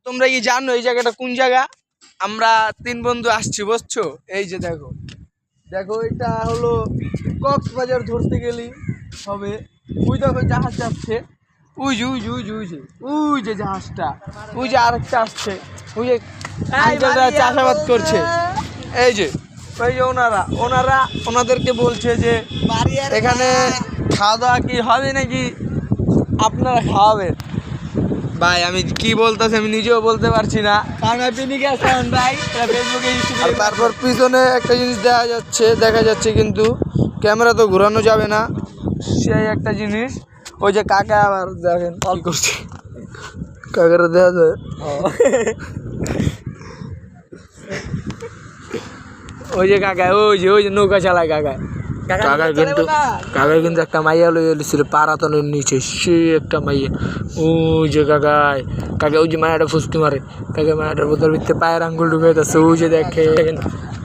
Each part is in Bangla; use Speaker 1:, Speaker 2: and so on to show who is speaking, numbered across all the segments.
Speaker 1: তোমরা কি জানো এই জায়গাটা কোন জায়গা? আমরা 3 বন্ধু আসছি বুঝছো। এই যে দেখো দেখো এটা হলো কক্সবাজার ধরতে গেলি হবে। ওই দেখো জাহাজ যাচ্ছে, ওই যে ওই যে ওই যে ওই যে ওই যে জাহাজটা, ওই যে আরেকটা আসছে, ওই যে আঙ্কেলরা চাষাবাদ করছে। এই যে ওই যে ওনারা ওনাদেরকে বলছে যে এখানে খাওয়া দাওয়া কি হবে নাকি আপনারা খাওয়াবেন। ভাই আমি কি বলতেছি আমি নিজেও বলতে পারছি না। তারপর পিছনে একটা জিনিস দেখা যাচ্ছে কিন্তু ক্যামেরা তো ঘোরানো যাবে না, সেই একটা জিনিস। ওই যে কাকা আবার দেখেন কল করছে, কাকারা দেখা যায়। ওই যে কাকা ওই যে নৌকা চালায় কাকায় কিন্তু একটা মাইয়া লই এসেছিল পারাতনের নিচে, সে একটা মাইয়া। ওই যে কাকায় ওই যে মায়াটা ফুসকি মারে, কাকা মায়াটার বোতল ভিতরে পায়ের আঙ্গুল ঢুকাইতেছে, ওই যে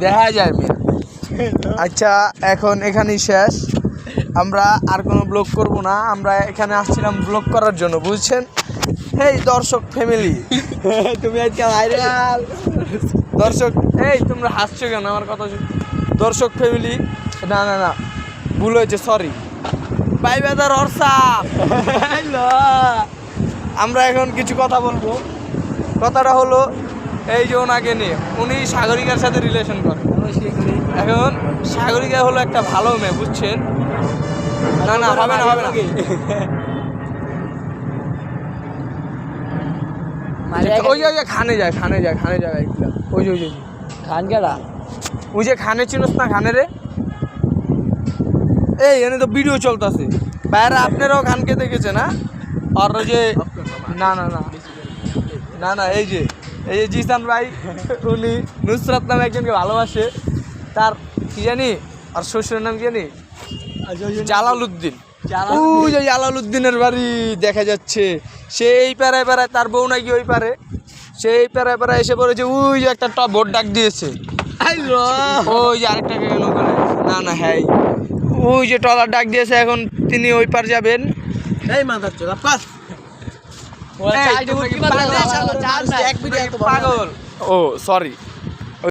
Speaker 1: দেখা যায়। আচ্ছা এখন এখানেই শেষ, আমরা আর কোনো ব্লগ করব না। আমরা এখানে আসছিলাম ব্লগ করার জন্য, বুঝছেন। এই দর্শক ফ্যামিলি, তুমি আজকে ভাইরাল দর্শক। এই তোমরা হাসছো কেন আমার কথা? দর্শক ফ্যামিলি, না না না ভুল হয়েছে, সরি। বাই বেদার অর্ষা, আমরা এখন কিছু কথা বলবো। কথাটা হলো এই যে ওনাকে নিয়ে, উনি সাগরিকার সাথে রিলেশন করেন। এখন সাগরিকা হলো একটা ভালো মেয়ে, বুঝছেন। না না হবে না হবে না। ওই যে খানে যায় ওই যে খান গেলা, ওই যে খানে চিনোস না? খানে রে, এই এনে তো ভিডিও চলতেছে বাইরে, আপনারাও খানকে দেখেছে না? আর ওই যে না না না না না এই যে জিসান ভাই, উনি নুসরাত নামে একজনকে ভালোবাসে। তার কি জানি আর শ্বশুরের নাম কি জানি, জালালউদ্দিন। ওই যে জালালউদ্দিনের বাড়ি দেখা যাচ্ছে। সেই পাড়ায় তার বউ নাকি ওই পারে, সেই পাড়ায় এসে পড়েছে। ওই যে একটা ভোট ডাক দিয়েছে, ওই যে আরেকটা না না হ্যাঁ ওই যে টলার ডাক দিয়েছে। এখন তিনি ওই পার যাবেন। এই মাদার চোদা পাস পাগল। ও সরি।